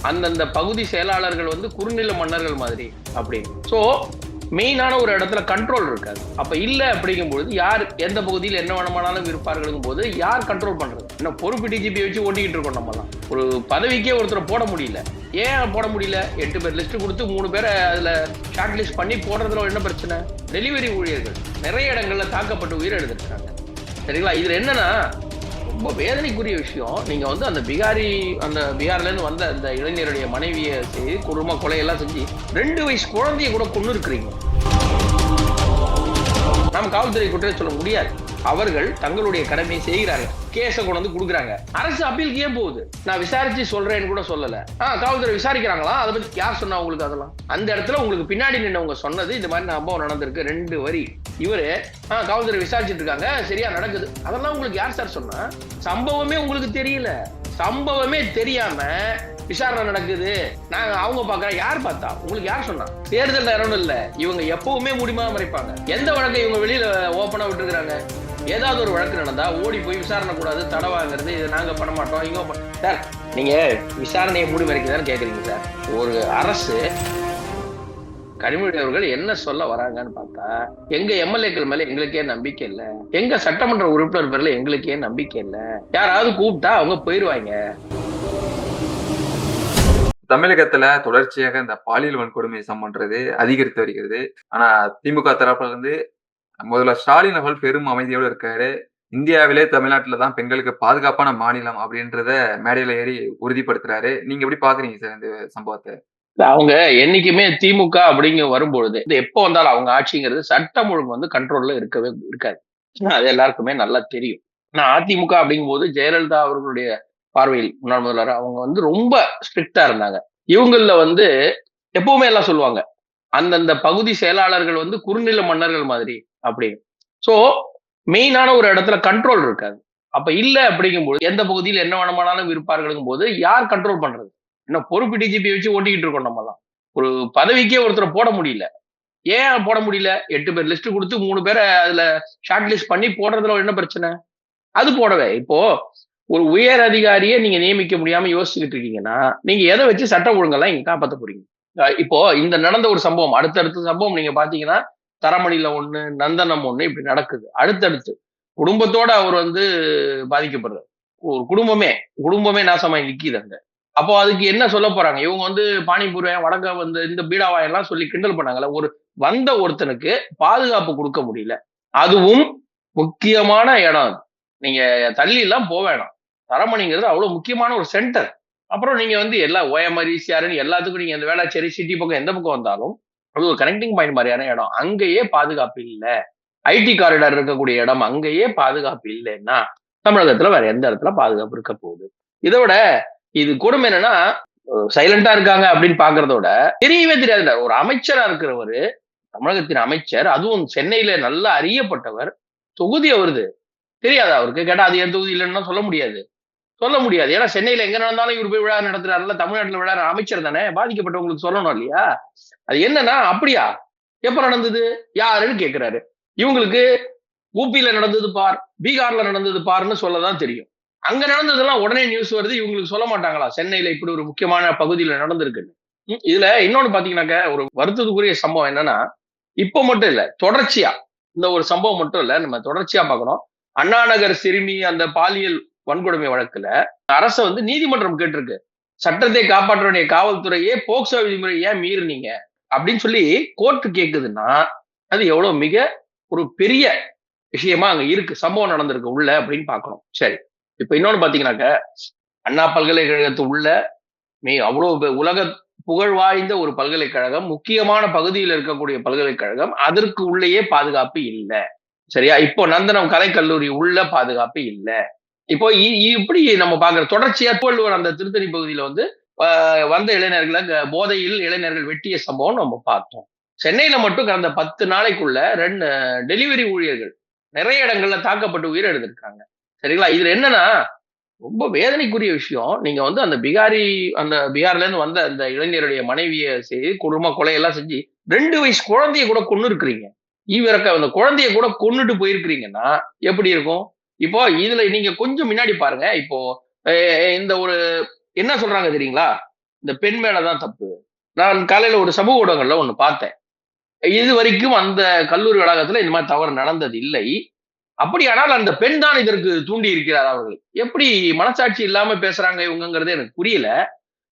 அந்தந்த பகுதி செயலாளர்கள் வந்து குறுநில மன்னர்கள் மாதிரி அப்படின்னு. ஸோ மெயினான ஒரு இடத்துல கண்ட்ரோல் இருக்காது. அப்ப இல்ல அப்படிங்கும்போது யார் எந்த பகுதியில் என்ன வேணுமானாலும் இருப்பார்களுங்கும் போது யார் கண்ட்ரோல் பண்றது? என்ன பொறுப்பு டிஜிபி வச்சு ஓட்டிக்கிட்டு இருக்கோம் நம்மலாம். ஒரு பதவிக்கே ஒருத்தரை போட முடியல. ஏன் போட முடியல? 8 பேர் லிஸ்ட் கொடுத்து 3 பேரை அதுல ஷார்ட் லிஸ்ட் பண்ணி போடுறதுல என்ன பிரச்சனை? டெலிவரி ஊழியர்கள் நிறைய இடங்கள்ல தாக்கப்பட்டு உயிர் எடுத்திருக்காங்க. சரிங்களா? இதுல என்னன்னா ரொம்ப வேதனைக்குரிய விஷயம். நீங்க வந்து அந்த பீகார்ல இருந்து வந்த அந்த இளைஞருடைய மனைவியை கொடூரமா கொலையெல்லாம் செஞ்சு 2 வயசு குழந்தைய கூட கொண்டு இருக்கிறீங்க. நம்ம காவல்துறை குற்றம் சொல்ல முடியாது. அவர்கள் தங்களுடைய கடமையை செய்கிறாங்க. கேஸ கொண்டு வந்து கொடுக்குறாங்க. அரசு அப்பீலுக்கு ஏன் போகுது? நான் விசாரிச்சு சொல்றேன்னு கூட சொல்லல. காவல்துறை விசாரிக்கிறாங்களா? அதை பத்தி யார் சொன்னா உங்களுக்கு? அதெல்லாம் அந்த இடத்துல உங்களுக்கு பின்னாடி நின்றவங்க சொன்னது இந்த மாதிரி சம்பவம் நடந்திருக்கு 2 வரி. இவரு காவல்துறை விசாரிச்சுட்டு இருக்காங்க, சரியா நடக்குது. அதெல்லாம் உங்களுக்கு யார் சார் சொன்னா? சம்பவமே உங்களுக்கு தெரியல. சம்பவமே தெரியாம விசாரணை நடக்குது, நாங்க அவங்க பாக்குறோம். யார் பார்த்தா? உங்களுக்கு யார் சொன்னா? தேர்தல் நேரம் இல்ல. இவங்க எப்பவுமே முடிமா மறைப்பாங்க. எந்த வழக்கை இவங்க வெளியில ஓப்பனா விட்டுருக்காங்க? ஏதாவது ஒரு வழக்கு நடந்தா ஓடி போய் விசாரணை கூடாது, தடை வாங்குறது, இதை நாங்க பண்ண மாட்டோம். இங்க சார், நீங்க விசாரணையை மூடி மறைக்குதான்னு கேக்குறீங்க சார். ஒரு அரசு கனிமொழி அவர்கள் என்ன சொல்ல வராங்கன்னு பார்த்தா, எங்க எம்எல்ஏக்கள் மேல எங்களுக்கே நம்பிக்கை இல்ல, எங்க சட்டமன்ற உறுப்பினர் பேர்ல எங்களுக்கே நம்பிக்கை இல்ல, யாராவது கூப்பிட்டா அவங்க போயிருவாங்க. தமிழகத்துல தொடர்ச்சியாக இந்த பாலியல் வன்கொடுமை சம்பன்றது அதிகரித்து வருகிறது. ஆனா திமுக தரப்புல இருந்து முதல்ல ஸ்டாலின் அவர்கள் பெரும் அமைதியோடு இருக்காரு. இந்தியாவிலே தமிழ்நாட்டுல தான் பெண்களுக்கு பாதுகாப்பான மாநிலம் அப்படின்றத மேடையில ஏறி உறுதிப்படுத்துறாரு. நீங்க எப்படி பாக்குறீங்க சார் இந்த சம்பவத்தை? அவங்க என்னைக்குமே திமுக அப்படிங்க வரும்பொழுது எப்போ வந்தாலும் அவங்க ஆட்சிங்கிறது சட்டம் ஒழுங்கு வந்து கண்ட்ரோல்ல இருக்கவே இருக்காது. அது எல்லாருக்குமே நல்லா தெரியும். ஆனா அதிமுக அப்படிங்கும் போது ஜெயலலிதா அவர்களுடைய பார்வையில் முன்னாள் முதல்வர் அவங்க வந்து ரொம்ப ஸ்ட்ரிக்டா இருந்தாங்க. இவங்கள வந்து எப்பவுமே எல்லாம் சொல்லுவாங்க, அந்தந்த பகுதி செயலாளர்கள் வந்து குறுநில மன்னர்கள் மாதிரி அப்படின்னு. சோ மெயினான ஒரு இடத்துல கண்ட்ரோல் இருக்காது. அப்ப இல்ல அப்படிங்கும்போது எந்த பகுதியில் என்ன வேணுமானாலும் இருப்பார்களுங்கும் போது யார் கண்ட்ரோல் பண்றது? என்ன பொறுப்பு டிஜிபி வச்சு ஓட்டிக்கிட்டு இருக்கோம் நம்மலாம். ஒரு பதவிக்கே ஒருத்தரை போட முடியல. ஏன் போட முடியல? 8 பேர் லிஸ்ட் கொடுத்து 3 பேரை அதுல ஷார்ட் லிஸ்ட் பண்ணி போடுறதுல என்ன பிரச்சனை? அது போடவே இப்போ ஒரு உயர் அதிகாரியை நீங்க நியமிக்க முடியாம யோசிச்சுக்கிட்டு இருக்கீங்கன்னா, நீங்க எதை வச்சு சட்டம் ஒழுங்கெல்லாம் இங்க காப்பாற்ற போறீங்க? இப்போ இந்த நடந்த ஒரு சம்பவம், அடுத்தடுத்த சம்பவம் நீங்க பாத்தீங்கன்னா, தரமணியில 1, நந்தனம் 1 இப்படி நடக்குது. அடுத்தடுத்து குடும்பத்தோட அவர் வந்து பாதிக்கப்படுறாரு. ஒரு குடும்பமே நாசமாயி நிக்குது அங்க. அப்போ அதுக்கு என்ன சொல்ல போறாங்க? இவங்க வந்து பானிபூரி, வடக்க வந்து இந்த பீடாவாய் எல்லாம் சொல்லி கிண்டல் பண்ணாங்கல்ல. வந்த ஒருத்தனுக்கு பாதுகாப்பு கொடுக்க முடியல. அதுவும் முக்கியமான இடம் அது. நீங்க தள்ளி எல்லாம் போக வேணாம். தரமணிங்கிறது அவ்வளவு முக்கியமான ஒரு சென்டர். அப்புறம் நீங்க வந்து எல்லா ஓஎம்ஆர், ஈசிஆர்னு எல்லாத்துக்கும் நீங்க அந்த வேளாச்சேரி சிட்டி பக்கம் எந்த பக்கம் வந்தாலும் அது ஒரு கனெக்டிங் பாயிண்ட் மாதிரியான இடம். அங்கேயே பாதுகாப்பு இல்ல. ஐடி காரிடார் இருக்கக்கூடிய இடம் அங்கேயே பாதுகாப்பு இல்லைன்னா தமிழகத்துல வேற எந்த இடத்துல பாதுகாப்பு இருக்க போகுது? இதை விட இது கொடுமை என்னன்னா, சைலண்டா இருக்காங்க அப்படின்னு பாக்குறத விட தெரியவே தெரியாது. ஒரு அமைச்சரா இருக்கிறவரு, தமிழகத்தின் அமைச்சர், அதுவும் சென்னையில நல்லா அறியப்பட்டவர், தொகுதி அவருது தெரியாதா அவருக்கு? கேட்டா அது என் தொகுதி இல்லைன்னா சொல்ல முடியாது. சொல்ல முடியாது. ஏன்னா சென்னையில எங்க நடந்தாலும் இவர் போய் விழா நடத்துறாருல, தமிழ்நாட்டுல விழா அமைச்சர் தானே, பாதிக்கப்பட்டவங்களுக்கு சொல்லணும் இல்லையா? அது என்னன்னா, அப்படியா? எப்ப நடந்தது? யாருன்னு கேட்கிறாரு. இவங்களுக்கு ஊபியில நடந்தது பார், பீகார்ல நடந்தது பார்ன்னு சொல்லதான் தெரியும். அங்க நடந்ததெல்லாம் உடனே நியூஸ் வருது. இவங்களுக்கு சொல்ல மாட்டாங்களா சென்னையில இப்படி ஒரு முக்கியமான பகுதியில நடந்திருக்குன்னு? இதுல இன்னொன்னு பாத்தீங்கன்னாக்க, ஒரு வருத்தத்துக்குரிய சம்பவம் என்னன்னா, இப்ப மட்டும் இல்ல, தொடர்ச்சியா இந்த ஒரு சம்பவம் மட்டும் இல்ல, நம்ம தொடர்ச்சியா பார்க்கணும். அண்ணா நகர் சிறுமி அந்த பாலியல் வன்கொடுமை வழக்குல அரசு வந்து நீதிமன்றம் கேட்டிருக்கு, சட்டத்தை காப்பாற்ற வேண்டிய காவல்துறையே போக்சோ விதிமுறை ஏன் மீறினீங்க அப்படின்னு சொல்லி கோர்ட் கேக்குதுன்னா, அது எவ்வளவு மிக ஒரு பெரிய விஷயமா அங்க இருக்கு, சம்பவம் நடந்திருக்கு உள்ள அப்படின்னு பாக்கணும். சரி, இப்ப இன்னொன்னு பாத்தீங்கன்னாக்க, அண்ணா பல்கலைக்கழகத்து உள்ள அவ்வளவு உலக புகழ் வாய்ந்த ஒரு பல்கலைக்கழகம், முக்கியமான பகுதியில் இருக்கக்கூடிய பல்கலைக்கழகம், அதற்கு உள்ளேயே பாதுகாப்பு இல்ல. சரியா? இப்போ நந்தனம் கலைக்கல்லூரி உள்ள பாதுகாப்பு இல்ல. இப்போ இப்படி நம்ம பாக்குற தொடர்ச்சியா திருவள்ளுவர் அந்த திருத்தணி பகுதியில வந்து வந்த இளைஞர்களை போதையில் இளைஞர்கள் வெட்டிய சம்பவம் நம்ம பார்த்தோம். சென்னையில மட்டும் கடந்த 10 நாளைக்குள்ள 2 டெலிவரி ஊழியர்கள் நிறைய இடங்கள்ல தாக்கப்பட்டு உயிரிழந்திருக்காங்க. சரிங்களா? இதுல என்னன்னா ரொம்ப வேதனைக்குரிய விஷயம். நீங்க வந்து அந்த பீகார்ல இருந்து வந்த அந்த இளைஞருடைய மனைவியை கொடூரமா கொலையெல்லாம் செஞ்சு 2 வயசு குழந்தைய கூட கொன்னு இருக்கிறீங்க. ஈவிரக்க அந்த குழந்தைய கூட கொன்னுட்டு போயிருக்கிறீங்கன்னா எப்படி இருக்கும்? இப்போ இதுல நீங்க கொஞ்சம் முன்னாடி பாருங்க. இப்போ இந்த ஒரு என்ன சொல்றாங்க தெரியுங்களா? இந்த பெண் மேலதான் தப்பு. நான் காலையில ஒரு சமூக ஊடகங்கள்ல ஒண்ணு பார்த்தேன். இது வரைக்கும் அந்த கல்லூரி வளாகத்துல இந்த மாதிரி தவறு நடந்தது இல்லை. அப்படியானால் அந்த பெண் தான் இதற்கு தூண்டி இருக்கிறார் அவர்கள். எப்படி மனசாட்சி இல்லாம பேசுறாங்க இவங்கங்கிறது எனக்கு புரியல.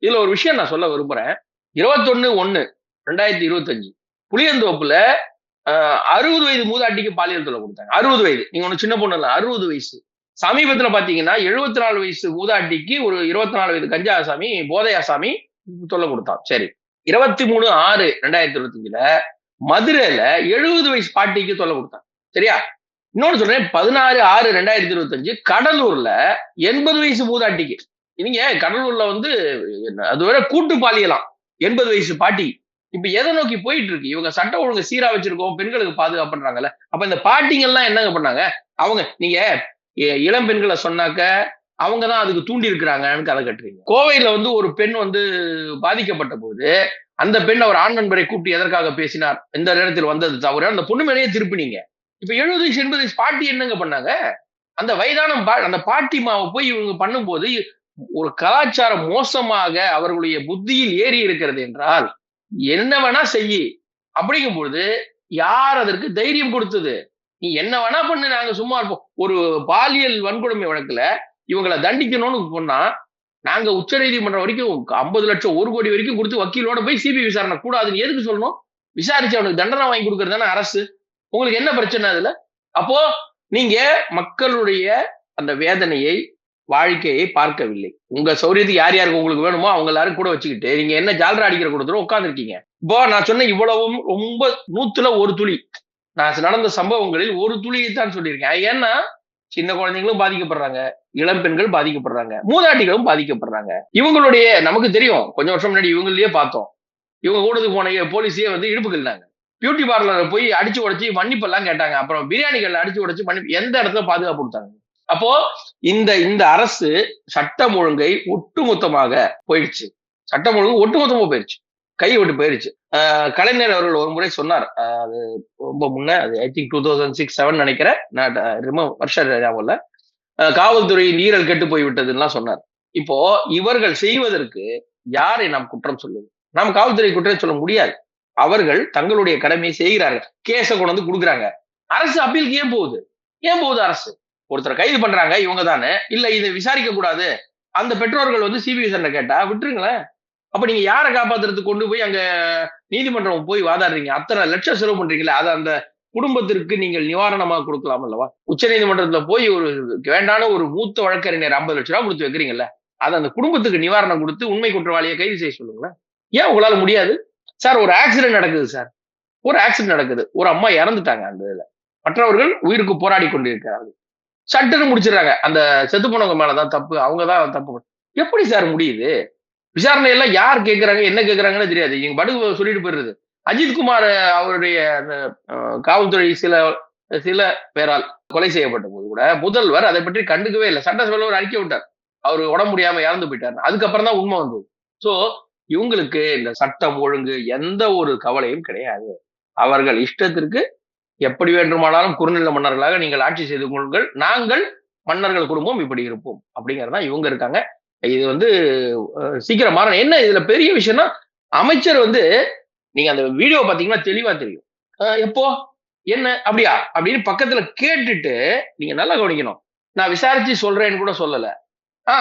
இதுல ஒரு விஷயம் நான் சொல்ல விரும்புறேன். 21/1/2025 புளியந்தோப்புல 60 வயது மூதாட்டிக்கு பாலியல் தொல்லை கொடுத்தாங்க. 60 வயது. நீங்க ஒண்ணு சின்ன பொண்ணு இல்ல. 60 வயசு. சமீபத்துல பாத்தீங்கன்னா 74 வயசு மூதாட்டிக்கு ஒரு 24 வயது கஞ்சா ஆசாமி, போதை ஆசாமி தொல்லை கொடுத்தான். சரி. 23/6/2025ல மதுரையில 70 வயசு பாட்டிக்கு தொல்லை கொடுத்தான். சரியா? இன்னொன்னு சொல்றேன். 16/6/2025 கடலூர்ல 80 வயசு மூதாட்டிக்கு. நீங்க கடலூர்ல வந்து அதுவரை கூட்டு பாலியலாம். 80 வயசு பாட்டி. இப்ப எதை நோக்கி போயிட்டு இருக்கு? இவங்க சட்ட ஒழுங்கு சீரா வச்சிருக்கோம், பெண்களுக்கு பாதுகாப்பு பண்றாங்கல்ல. அப்ப இந்த பாட்டிங்க எல்லாம் என்னங்க பண்ணாங்க? அவங்க நீங்க இளம் பெண்களை சொன்னாக்க அவங்க தான் அதுக்கு தூண்டி இருக்கிறாங்கன்னு கதை கட்டுறீங்க. கோவையில வந்து ஒரு பெண் வந்து பாதிக்கப்பட்ட போது அந்த பெண் அவர் ஆண் நண்பரை கூப்பிட்டு எதற்காக பேசினார், எந்த நேரத்தில் வந்தது தவறு, அந்த பொண்ணு மேலேயே திருப்பினீங்க. இப்ப 70 வயசு 80 வயசு பாட்டி என்னங்க பண்ணாங்க? அந்த வயதான அந்த பாட்டி மாவை போய் இவங்க பண்ணும்போது ஒரு கலாச்சாரம் மோசமாக அவர்களுடைய புத்தியில் ஏறி இருக்கிறது என்றால் என்ன வேணா செய்யி அப்படிங்கும் பொழுது யார் அதற்கு தைரியம் கொடுத்தது? நீ என்ன வேணா பண்ணு, நாங்க சும்மா இருப்போம். ஒரு பாலியல் வன்கொடுமை வழக்குல இவங்களை தண்டிக்கணும்னு சொன்னா நாங்க உச்ச நீதிமன்றம் வரைக்கும் 50 லட்சம் 1 கோடி வரைக்கும் கொடுத்து வக்கீலோட போய் சிபிஐ விசாரணை கூடாதுன்னு எதுக்கு சொல்லணும்? விசாரிச்சு அவனுக்கு தண்டனை வாங்கி கொடுக்கறது தானே அரசு. உங்களுக்கு என்ன பிரச்சனை அதுல? அப்போ நீங்க மக்களுடைய அந்த வேதனையை, வாழ்க்கையை பார்க்கவில்லை. உங்க சௌரியத்துக்கு யார் யாருக்கு உங்களுக்கு வேணுமோ அவங்க எல்லாரும் கூட வச்சுக்கிட்டு நீங்க என்ன ஜாலரா அடிக்கிற கொடுத்துரும் உட்காந்துருக்கீங்க. இப்போ நான் சொன்ன இவ்வளவும் ரொம்ப 100ல 1 துளி. நான் நடந்த சம்பவங்களில் 1 துளியை தான் சொல்லியிருக்கேன். ஏன்னா சின்ன குழந்தைங்களும் பாதிக்கப்படுறாங்க, இளம் பெண்கள் பாதிக்கப்படுறாங்க, மூதாட்டிகளும் பாதிக்கப்படுறாங்க. இவங்களுடைய நமக்கு தெரியும், கொஞ்சம் வருஷம் முன்னாடி இவங்களே பார்த்தோம். இவங்க கூடதுக்கு போன போலீஸே வந்து இடுப்பு கிள்ளாங்க. பியூட்டி பார்லர் போய் அடிச்சு உடைச்சு மன்னிப்பு எல்லாம் கேட்டாங்க. அப்புறம் பிரியாணிகள் அடிச்சு உடைச்சு மன்னிப்பு எந்த இடத்துல பாதுகாப்பு கொடுத்தாங்க? அப்போ இந்த இந்த அரசு சட்டம் ஒழுங்கை ஒட்டுமொத்தமாக போயிடுச்சு. சட்டம் ஒழுங்கு ஒட்டுமொத்தமா போயிடுச்சு, கை விட்டு போயிடுச்சு. கலைஞர் அவர்கள் ஒரு முறை சொன்னார், அது ரொம்ப முன்ன, அது ஐ திங்க் 2006-7 நினைக்கிறேன், வருஷம் ஞாபகம் இல்ல. காவல்துறை நீரல் கெட்டு போய் விட்டதுன்னு சொன்னார். இப்போ இவர்கள் செய்வதற்கு யாரை நாம் குற்றம் சொல்லுவது? நாம் காவல்துறை குற்றம் சொல்ல முடியாது. அவர்கள் தங்களுடைய கடமையை செய்கிறார்கள். கேஸ கொண்டு வந்து கொடுக்குறாங்க. அரசு அப்பீலுக்கு ஏன் போகுது? ஏன் போகுது அரசு? ஒருத்தரை கைது பண்றாங்க, இவங்க தானே, இல்ல இதை விசாரிக்க கூடாது, அந்த பெற்றோர்கள் வந்து சிபிஐ விசாரணை கேட்டா விட்டுருங்களேன். அப்ப நீங்க யாரை காப்பாத்துறதுக்கு கொண்டு போய் அங்க நீதிமன்றம் போய் வாதாடுறீங்க? அத்தனை லட்சம் செலவு பண்றீங்களா? அதை அந்த குடும்பத்திற்கு நீங்கள் நிவாரணமாக கொடுக்கலாம் அல்லவா? உச்ச நீதிமன்றத்துல போய் ஒரு வேண்டான ஒரு மூத்த வழக்கறிஞர் 50 லட்சம் ரூபாய் கொடுத்து வைக்கிறீங்கல்ல, அதை அந்த குடும்பத்துக்கு நிவாரணம் கொடுத்து உண்மை குற்றவாளியை கைது செய்ய சொல்லுங்களேன். ஏன் உங்களால முடியாது? சார், ஒரு ஆக்சிடென்ட் நடக்குது சார், ஒரு ஆக்சிடென்ட் நடக்குது, ஒரு அம்மா இறந்துட்டாங்க. அந்த இதுல மற்றவர்கள் உயிருக்கு போராடி கொண்டிருக்கிறார்கள். சட்டுன்னு முடிச்சிடறாங்க. அந்த செத்து போனவங்க மேலதான் தப்பு, அவங்கதான் தப்பு. எப்படி சார் முடியுது? விசாரணை எல்லாம் யார் கேட்கறாங்க, என்ன கேட்கறாங்கன்னு தெரியாது. நீங்க படுகு சொல்லிட்டு போயிடுறது. அஜித்குமார் அவருடைய அந்த காவல்துறை சில பேரால் கொலை செய்யப்பட்ட போது கூட முதல்வர் அதை பற்றி கண்டுக்கவே இல்லை. சட்டசபையில் ஒரு அறிக்கை விட்டார், அவரு உடம்பு முடியாம இறந்து போயிட்டார். அதுக்கப்புறம் தான் உண்மை வந்தது. சோ இவங்களுக்கு இந்த சட்டம் ஒழுங்கு எந்த ஒரு கவலையும் கிடையாது. அவர்கள் இஷ்டத்திற்கு எப்படி வேண்டுமானாலும் குறுநில மன்னர்களாக நீங்கள் ஆட்சி செய்து கொள்ளுங்கள், நாங்கள் மன்னர்கள் குடும்பம் இப்படி இருப்போம் அப்படிங்கறதான் இவங்க இருக்காங்க. இது வந்து சீக்கிரம் மாறணும். என்ன இதுல பெரிய விஷயம்னா, அமைச்சர் வந்து நீங்க அந்த வீடியோ பாத்தீங்கன்னா தெளிவா தெரியும். எப்போ என்ன அப்படியா அப்படின்னு பக்கத்துல கேட்டுட்டு நீங்க நல்லா கவனிக்கணும். நான் விசாரிச்சு சொல்றேன்னு கூட சொல்லல.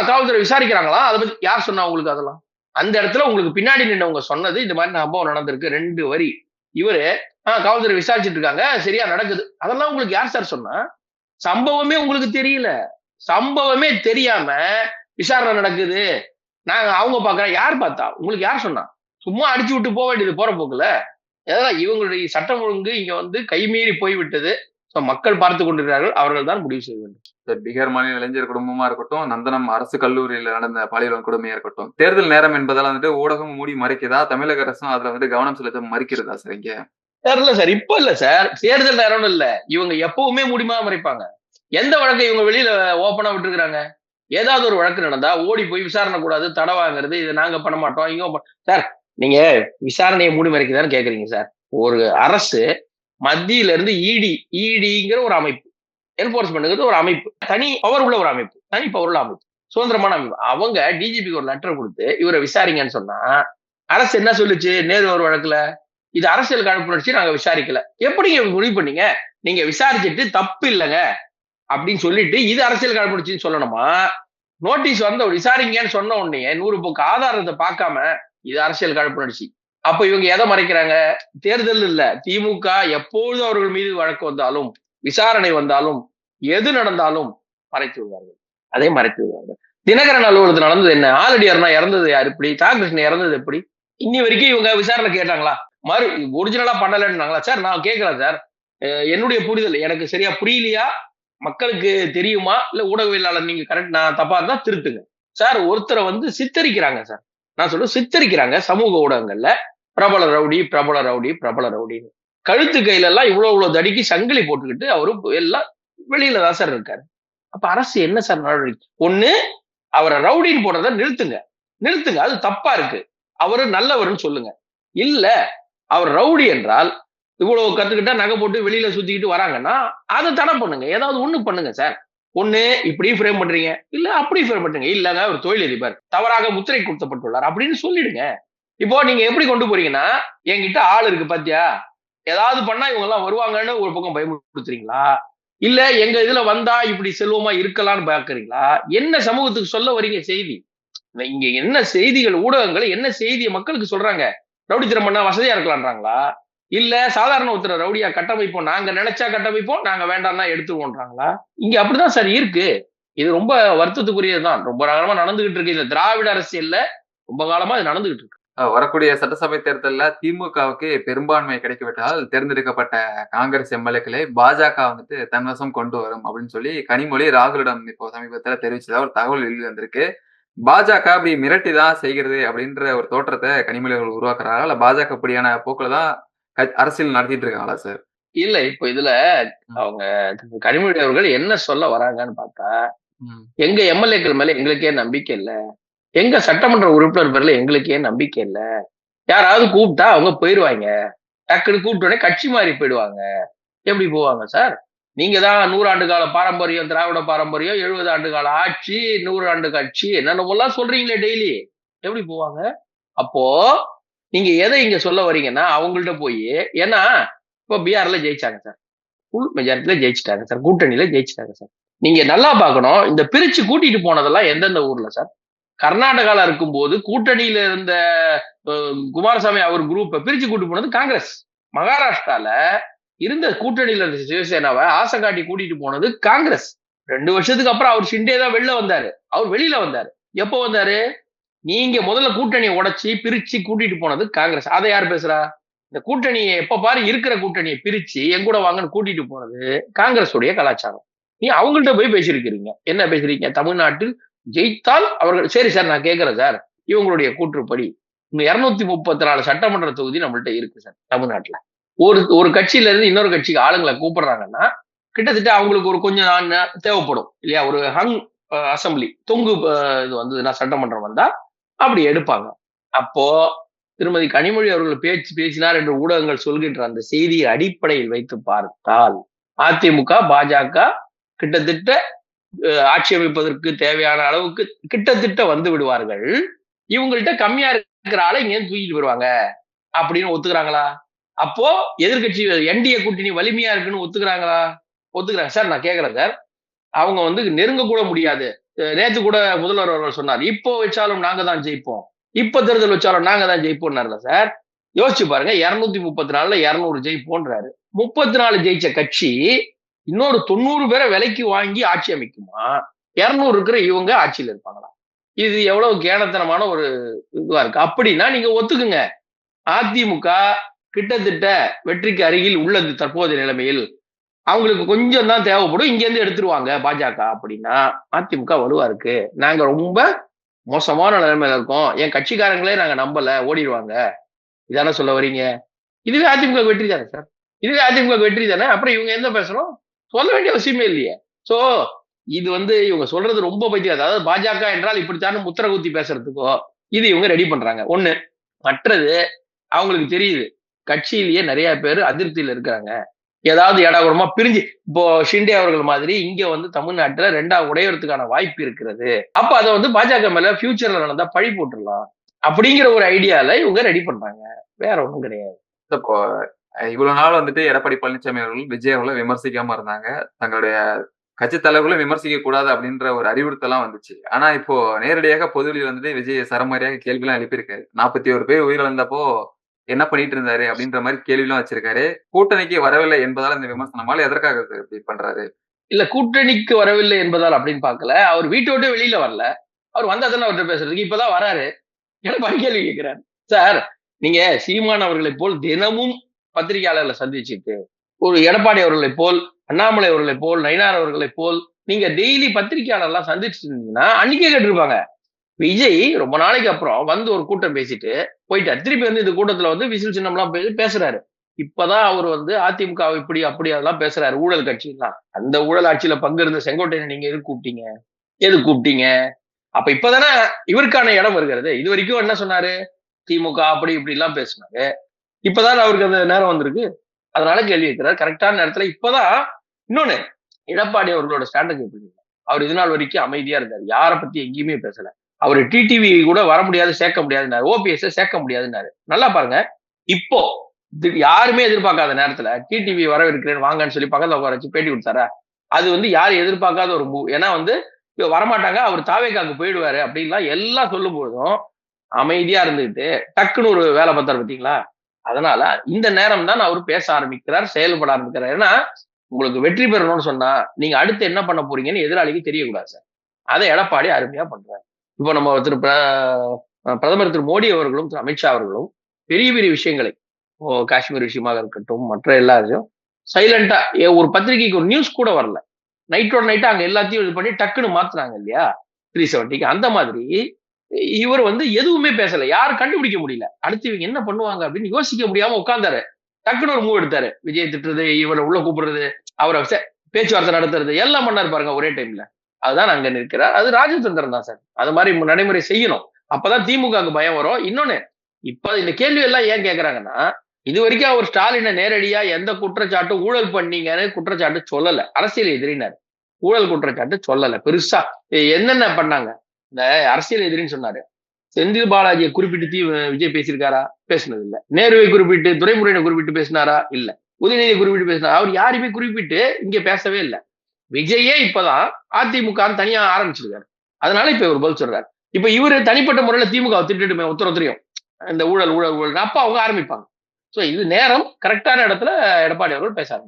காவல்துறை விசாரிக்கிறாங்களா, அதை பத்தி யார் சொன்னா உங்களுக்கு? அதெல்லாம் அந்த இடத்துல உங்களுக்கு பின்னாடி நின்றவங்க சொன்னது, இந்த மாதிரி சம்பவம் நடந்திருக்கு 2 வரி. இவரு காவல்துறை விசாரிச்சுட்டு இருக்காங்க, சரியா நடக்குது. அதெல்லாம் உங்களுக்கு யார் சார் சொன்னா? சம்பவமே உங்களுக்கு தெரியல. சம்பவமே தெரியாம விசாரணை நடக்குது, நாங்க அவங்க பாக்குறோம். யார் பார்த்தா? உங்களுக்கு யார் சொன்னா? சும்மா அடிச்சு விட்டு போக வேண்டியது போற போக்குல. ஏதாவது இவங்களுடைய சட்டம் ஒழுங்கு இங்க வந்து கைமீறி போய்விட்டது. மக்கள் பார்த்து கொண்டிருக்கிறார்கள், அவர்கள் தான் முடிவு செய்ய வேண்டும். பீகார் மாநில இளைஞர் குடும்பமா இருக்கட்டும், நந்தனம் அரசு கல்லூரியில நடந்த பாலியல் வன்கொடுமையா இருக்கட்டும், தேர்தல் நேரம் என்பதால வந்துட்டு ஊடகம் மூடி மறைக்குதா, தமிழக அரசும் அதுல வந்து கவனம் செலுத்த மறுக்கிறதா சார்? இங்க தெரியல சார். இப்ப இல்ல சார், தேர்தல் நேரம்னு இல்ல, இவங்க எப்பவுமே மூடிமா மறைப்பாங்க. எந்த வழக்கை இவங்க வெளியில ஓப்பனா விட்டுருக்காங்க? ஏதாவது ஒரு வழக்கு நடந்தா ஓடி போய் விசாரணை கூடாது, தடை வாங்குறது, இது நாங்க பண்ண மாட்டோம் இங்க. சார், நீங்க விசாரணையை மூடி மறைக்குதான்னு கேக்குறீங்க சார். ஒரு அரசு மத்தியில இருந்து இடிங்கிற ஒரு அமைப்பு, என்போர்ஸ்மெண்ட் ஒரு அமைப்பு, தனி பவர் உள்ள ஒரு அமைப்பு, தனி பவர் உள்ள அமைப்பு. சுதந்திரமான அமைப்பு. அவங்க டிஜிபிக்கு ஒரு லெட்டர் கொடுத்து இவரை விசாரிங்கன்னு சொன்னா அரசு என்ன சொல்லுச்சு? நேரு ஒரு வழக்குல இது அரசியல் காழ்ப்புணர்ச்சி, நாங்க விசாரிக்கல. எப்படிங்க முடிவு பண்ணீங்க? நீங்க விசாரிச்சுட்டு தப்பு இல்லைங்க அப்படின்னு சொல்லிட்டு இது அரசியல் காழ்ப்புணர்ச்சின்னு சொல்லணுமா? நோட்டீஸ் வந்த விசாரிங்கன்னு சொன்ன உடனே 100 பக்க ஆதாரத்தை பார்க்காம இது அரசியல் காழ்ப்புணர்ச்சி. அப்ப இவங்க எதை மறைக்கிறாங்க? தேர்தல் இல்ல, திமுக எப்பொழுது அவர்கள் மீது வழக்கு வந்தாலும், விசாரணை வந்தாலும், எது நடந்தாலும் மறைத்து விடுவார்கள். அதை மறைத்து விடுவார்கள். தினகரன் அலுவலகத்தில் நடந்தது என்ன? ஆலடியார்னா இறந்தது யார்? இப்படி தாகிருஷ்ணன் இறந்தது எப்படி? இன்னி வரைக்கும் இவங்க விசாரணை கேட்டாங்களா? ஒரிஜினலா பண்ணலன்னாங்களா? சார் நான் கேட்கிறேன் சார், என்னுடைய புரிதல் எனக்கு சரியா புரியலையா, மக்களுக்கு தெரியுமா, இல்ல ஊடகவியலாளர் நீங்க கரெக்ட் நான் தப்பா இருந்தா திருத்துங்க சார். ஒருத்தரை சித்தரிக்கிறாங்க சார். நான் சொல்ல சித்தரிக்கிறாங்க சமூக ஊடகங்கள்ல, பிரபல ரவுடி பிரபல ரவுடி பிரபல ரவுடின்னு. கழுத்து கையில எல்லாம் இவ்வளவு தடிக்கு சங்கிலி போட்டுக்கிட்டு அவரு எல்லாம் வெளியில தான் சார் இருக்காரு. அப்ப அரசு என்ன சார் நடவடிக்கை? ஒண்ணு அவரை ரவுடின்னு போடுறத நிறுத்துங்க, அது தப்பா இருக்கு. அவரு நல்லவர்னு சொல்லுங்க. இல்ல அவர் ரவுடி என்றால் இவ்வளவு கத்துக்கிட்டா நகை போட்டு வெளியில சுத்திக்கிட்டு வராங்கன்னா அதை தடை பண்ணுங்க. ஏதாவது ஒண்ணு பண்ணுங்க சார். ஒண்ணு இப்படி ஃப்ரேம் பண்றீங்க, இல்ல அப்படி ஃப்ரேம் பண்றீங்க. இல்லங்க ஒரு தொழிலதிபர் தவறாக முத்திரை கொடுத்தப்பட்டுள்ளார் அப்படின்னு சொல்லிடுங்க. இப்போ நீங்க எப்படி கொண்டு போறீங்கன்னா, என்கிட்ட ஆள் இருக்கு பாத்தியா, ஏதாவது பண்ணா இவங்க எல்லாம் வருவாங்கன்னு ஒரு பக்கம் பயமுறுத்துறீங்களா? இல்ல எங்க இதுல வந்தா இப்படி செல்வமா இருக்கலாம்னு பாக்குறீங்களா? என்ன சமூகத்துக்கு சொல்ல வரீங்க செய்தி? இங்க என்ன செய்திகள், ஊடகங்கள் என்ன செய்தியை மக்களுக்கு சொல்றாங்க? ரவுடித்தனம் பண்ணா வசதியா இருக்கலாம்ன்றாங்களா? இல்ல சாதாரண ஒருத்தர் ரவுடியா கட்டமைப்போம், நாங்க நினைச்சா கட்டமைப்போம், நாங்க வேண்டாம்னா எடுத்துருவோம்ன்றாங்களா? இங்க அப்படிதான் சார் இருக்கு. இது ரொம்ப வருத்தத்துக்குரியதுதான். ரொம்ப காலமா நடந்துகிட்டு இருக்கு. இந்த திராவிட அரசியல்ல ரொம்ப காலமா இது நடந்துகிட்டு இருக்கு. வரக்கூடிய சட்டசபை தேர்தல்ல திமுகவுக்கு பெரும்பான்மை கிடைக்கவிட்டால் தேர்ந்தெடுக்கப்பட்ட காங்கிரஸ் எம்எல்ஏக்களை பாஜக தன்வசம் கொண்டு வரும் அப்படின்னு சொல்லி கனிமொழி ராகுலிடம் இப்போ சமீபத்துல தெரிவிச்சதா ஒரு தகவல் வெளியே வந்திருக்கு. பாஜக அப்படி மிரட்டி தான் செய்கிறது அப்படின்ற ஒரு தோற்றத்தை கனிமொழி அவர்கள் உருவாக்குறாங்களா, இல்ல பாஜக அப்படியான போக்குல தான் அரசியல் நடத்திட்டு இருக்காங்களா சார்? இல்ல இப்ப இதுல அவங்க கனிமொழி அவர்கள் என்ன சொல்ல வராங்கன்னு பார்த்தா, எங்க எம்எல்ஏக்கள் மேல எங்களுக்கே நம்பிக்கை இல்ல, எங்க சட்டமன்ற உறுப்பினர் பேர்ல எங்களுக்கே நம்பிக்கை இல்ல, யாராவது கூப்பிட்டா அவங்க போயிருவாங்க, டக்குன்னு கூப்பிட்டோடனே கட்சி மாறி போயிடுவாங்க. எப்படி போவாங்க சார்? நீங்க தான் 100 ஆண்டு கால பாரம்பரியம், திராவிட பாரம்பரியம், 70 ஆண்டு கால ஆட்சி, 100 ஆண்டு கட்சி, என்னென்னமோலாம் சொல்றீங்களே டெய்லி, எப்படி போவாங்க? அப்போ நீங்க எதை இங்க சொல்ல வரீங்கன்னா அவங்கள்ட்ட போய், ஏன்னா இப்ப பீகார்ல ஜெயிச்சாங்க சார், ஃபுல் மெஜாரிட்டில ஜெயிச்சிட்டாங்க சார், கூட்டணியில ஜெயிச்சிட்டாங்க சார். நீங்க நல்லா பார்க்கணும், இந்த பிரிச்சு கூட்டிட்டு போனதெல்லாம் எந்தெந்த ஊர்ல சார்? கர்நாடகால இருக்கும்போது கூட்டணியில இருந்த குமாரசாமி அவர் குரூப்பை பிரிச்சு கூட்டு போனது காங்கிரஸ். மகாராஷ்டிரால இருந்த கூட்டணியில இருந்த சிவசேனாவை ஆசை காட்டி கூட்டிட்டு போனது காங்கிரஸ். 2 வருஷத்துக்கு அப்புறம் அவர் ஷிண்டே தான் வெளில வந்தாரு. அவர் வெளியில வந்தாரு. எப்போ வந்தாரு? நீங்க முதல்ல கூட்டணியை உடைச்சி பிரிச்சு கூட்டிட்டு போனது காங்கிரஸ். அதை யார் பேசுறா? இந்த கூட்டணியை எப்ப பாரு இருக்கிற கூட்டணியை பிரிச்சு என் கூட வாங்கன்னு கூட்டிட்டு போனது காங்கிரஸ் உடைய கலாச்சாரம். நீ அவங்கள்ட்ட போய் பேசிருக்கிறீங்க. என்ன பேசுறீங்க? தமிழ்நாட்டில் ஜெயித்தால் அவர்கள், சரி சார் நான் கேட்கிறேன் சார், இவங்களுடைய கூற்றுப்படி 234 சட்டமன்ற தொகுதி நம்மள்ட்ட இருக்கு சார் தமிழ்நாட்டுல. ஒரு கட்சியில இருந்து இன்னொரு கட்சிக்கு ஆளுங்களை கூப்பிடுறாங்கன்னா கிட்டத்தட்ட அவங்களுக்கு ஒரு கொஞ்சம் தேவைப்படும் இல்லையா? ஒரு ஹங் அசம்பிளி தொங்கு இது வந்ததுன்னா சட்டமன்றம் வந்தா அப்படி எடுப்பாங்க. அப்போ திருமதி கனிமொழி அவர்கள் பேசினார் என்று ஊடகங்கள் சொல்கின்ற அந்த செய்தியை அடிப்படையில் வைத்து பார்த்தால் அதிமுக பாஜக கிட்டத்தட்ட ஆட்சி அமைப்பதற்கு தேவையான அளவுக்கு கிட்டத்தட்ட வந்து விடுவார்கள். இவங்கள்ட்ட கம்மியா இருக்கிற ஆளை இங்க தூக்கிட்டு போயிருவாங்க அப்படின்னு ஒத்துக்கிறாங்களா? அப்போ எதிர்கட்சி என்டிஏ கூட்டணி வலிமையா இருக்குன்னு ஒத்துக்கிறாங்களா? ஒத்துக்கிறாங்க சார். நான் கேட்கிறேன் சார், அவங்க நெருங்க கூட முடியாது. நேத்து கூட முதல்வர் அவர்கள் சொன்னார், இப்போ வச்சாலும் நாங்க தான் ஜெயிப்போம், இப்ப தேர்தல் வச்சாலும் நாங்க தான் ஜெயிப்போம்னார்ல சார். யோசிச்சு பாருங்க, 234ல 200 ஜெயிப்போன்றாரு. 34 ஜெயிச்ச கட்சி இன்னொரு 90 பேரை விலைக்கு வாங்கி ஆட்சி அமைக்குமா? 200 இருக்கிற இவங்க ஆட்சியில இருப்பாங்களா? இது எவ்வளவு கேனத்தனமான ஒரு இதுவா இருக்கு. அப்படின்னா நீங்க ஒத்துக்குங்க, அதிமுக கிட்டத்தட்ட வெற்றிக்கு அருகில் உள்ளது தற்போதைய நிலைமையில். அவங்களுக்கு கொஞ்சம் தான் தேவைப்படும், இங்க இருந்து எடுத்துருவாங்க பாஜக அப்படின்னா அதிமுக வலுவா இருக்கு, நாங்க ரொம்ப மோசமான நிலைமையில இருக்கோம், என் கட்சிக்காரங்களே நாங்க நம்பல, ஓடிடுவாங்க, இதான சொல்ல வரீங்க? இதுவே அதிமுக வெற்றி தானே சார்? இதுவே அதிமுக வெற்றி தானே? அப்புறம் இவங்க என்ன பேசணும்? சொல்ல வேண்டிய அவசியமே இல்லையே. சோ இது இவங்க சொல்றது ரொம்ப பைத்தியம். அதாவது பாஜக என்றால் இப்படித்தானே முத்திர குத்தி பேசுறதுக்கோ இது இவங்க ரெடி பண்றாங்க. ஒண்ணு. மற்றது, அவங்களுக்கு தெரியுது கட்சியிலேயே நிறைய பேர் அதிருப்தியில இருக்கிறாங்க, ஏதாவது ஏடாகுடமா பிரிஞ்சு இப்போ ஷிண்டே அவர்கள் மாதிரி இங்க வந்து தமிழ்நாட்டுல ரெண்டா உடையறதுக்கான வாய்ப்பு இருக்கிறது. அப்ப அதை வந்து பாஜக மேல ஃபியூச்சர்ல நடந்தா பழி போட்டுடலாம் அப்படிங்கிற ஒரு ஐடியால இவங்க ரெடி பண்றாங்க. வேற ஒண்ணும் கிடையாது. இப்போ இவ்வளவு நாள் வந்துட்டு எடப்பாடி பழனிசாமி அவர்கள் விஜய் அவர்களை விமர்சிக்காம இருந்தாங்க. தங்களுடைய கட்சி தலைவர்களும் விமர்சிக்க கூடாது அப்படின்ற ஒரு அறிவுறுத்தலாம் வந்துச்சு. ஆனா இப்போ நேரடியாக பொதுவெளியில் வந்துட்டு விஜய் சரமாரியாக கேள்விலாம் எழுப்பியிருக்காரு. 41 பேர் உயிரிழந்தப்போ என்ன பண்ணிட்டு இருந்தாரு அப்படின்ற மாதிரி கேள்விலாம் வச்சிருக்காரு. கூட்டணிக்கு வரவில்லை என்பதால இந்த விமர்சனமால எதற்காக இப்படி பண்றாரு? இல்ல கூட்டணிக்கு வரவில்லை என்பதால் அப்படின்னு பார்க்கல. அவர் வீட்டை விட்டு வெளியில வரல. அவர் வந்தா தானே அவர்கிட்ட பேசுறதுக்கு. இப்பதான் வராரு. எடப்பாடி கேள்வி கேட்கிறார். சார், நீங்க சீமான் அவர்களைப் போல் தினமும் பத்திரிகையாளர்களை சந்திச்சுட்டு, ஒரு எடப்பாடி அவர்களைப் போல், அண்ணாமலை அவர்களைப் போல், நயினார் அவர்களைப் போல் நீங்க டெய்லி பத்திரிகையாளர்லாம் சந்திச்சுட்டு இருந்தீங்கன்னா, அன்னைக்கே கேட்டிருப்பாங்க. விஜய் ரொம்ப நாளைக்கு அப்புறம் வந்து ஒரு கூட்டம் பேசிட்டு போயிட்டார். திருப்பி வந்து இந்த கூட்டத்துல வந்து விசில் சின்னம்லாம் பேசுறாரு. இப்பதான் அவர் வந்து அதிமுக இப்படி அப்படி அதெல்லாம் பேசுறாரு. ஊழல் கட்சிலாம். அந்த ஊழல் ஆட்சியில பங்கு இருந்த செங்கோட்டையனை நீங்க எதுக்கு கூப்பிட்டீங்க? எதுக்கு கூப்பிட்டீங்க? அப்ப இப்பதானே இவருக்கான இடம் வருகிறது. இது வரைக்கும் என்ன சொன்னாரு? திமுக அப்படி இப்படி எல்லாம் பேசினாரு. இப்பதான் அவருக்கு அந்த நேரம் வந்திருக்கு. அதனால கேள்வி கேட்கிறார். கரெக்டான நேரத்துல இப்பதான் இன்னொன்னு எடப்பாடி அவர்களோட ஸ்ட்ராட்டஜி எப்படி இருக்கு? அவர் இது நாள் வரைக்கும் அமைதியா இருந்தார். யாரை பத்தி எங்கேயுமே பேசல. அவரு டிடிவி கூட வர முடியாது, சேர்க்க முடியாதுன்னாரு. ஓபிஎஸ் சேர்க்க முடியாதுன்னாரு. நல்லா பாருங்க. இப்போ யாருமே எதிர்பார்க்காத நேரத்துல டிடிவி வரவேற்கிறேன் வாங்கன்னு சொல்லி பக்கத்துல உட்கார வச்சு பேட்டி கொடுத்தாரா? அது வந்து யாரும் எதிர்பார்க்காத ஒரு மூவ். ஏன்னா வந்து வரமாட்டாங்க, அவர் தாவேக்காக்கு போயிடுவாரு அப்படின்லாம் எல்லாம் சொல்லும் போதும் அமைதியா இருந்துகிட்டு டக்குன்னு ஒரு வேலை பார்த்தாரு பார்த்தீங்களா? அதனால இந்த நேரம் தான் அவர் பேச ஆரம்பிக்கிறார், செயல்பட ஆரம்பிக்கிறார். ஏன்னா உங்களுக்கு வெற்றி பெறணும்னு சொன்னா நீங்க அடுத்து என்ன பண்ண போறீங்கன்னு எதிராளிக்கு தெரியக்கூடாது சார். அதை எடப்பாடி அருமையா பண்றாரு. இப்போ நம்ம பிரதமர் திரு மோடி அவர்களும் திரு அமித்ஷா அவர்களும் பெரிய பெரிய விஷயங்களை காஷ்மீர் விஷயமாக இருக்கட்டும் மற்ற எல்லாரையும் சைலண்டா ஒரு பத்திரிகைக்கு ஒரு நியூஸ் கூட வரல. நைட்டோட நைட்டா அங்க எல்லாத்தையும் இது பண்ணி டக்குன்னு மாத்துனாங்க இல்லையா 370க்கு. அந்த மாதிரி இவர் வந்து எதுவுமே பேசல. யாரும் கண்டுபிடிக்க முடியல. அடுத்து இவங்க என்ன பண்ணுவாங்க அப்படின்னு யோசிக்க முடியாம உட்கார்ந்தாரு. டக்குன்னு ஒரு மூவ் எடுத்தாரு. விஜய் திட்டுறது, இவரை உள்ள கூப்பிடுறது, அவரை பேச்சுவார்த்தை நடத்துறது எல்லாம் பண்ணாரு பாருங்க ஒரே டைம்ல. அதுதான் அங்க நிற்கிறார். அது ராஜதந்திரம் தான் சார். அது மாதிரி நடைமுறை செய்யணும். அப்பதான் திமுகவுக்கு பயம் வரும். இன்னொன்னு, இப்ப இந்த கேள்வி எல்லாம் ஏன் கேக்குறாங்கன்னா, இது வரைக்கும் அவர் ஸ்டாலினை நேரடியா எந்த குற்றச்சாட்டும் ஊழல் பண்ணீங்கன்னு குற்றச்சாட்டு சொல்லல. அரசியல் எதிரினார். ஊழல் குற்றச்சாட்டு சொல்லல. பெருசா என்னென்ன பண்ணாங்க? இந்த அரசியல் எதிரின்னு சொன்னாரு. செந்தில் பாலாஜியை குறிப்பிட்டு விஜய் பேசியிருக்காரா? பேசினது இல்ல. நேருவை குறிப்பிட்டு துரைமுருகனை குறிப்பிட்டு பேசினாரா? இல்ல. உதயநிதியை குறிப்பிட்டு பேசினாரா? அவர் யாரையுமே குறிப்பிட்டு இங்க பேசவே இல்லை. விஜயே இப்பதான் அதிமுக தனியா ஆரம்பிச்சிருக்காரு. அதனால இப்ப இவர் பதில் சொல்றாரு. இப்ப இவரு தனிப்பட்ட முறையில திமுக திட்டுட்டுமே ஒருத்தரையும் இந்த ஊழல் ஊழல் ஊழல் அப்ப அவங்க ஆரம்பிப்பாங்க. சோ இது நேரம் கரெக்டான இடத்துல எடப்பாடி அவர்கள் பேச ஆரம்பிப்பாங்க.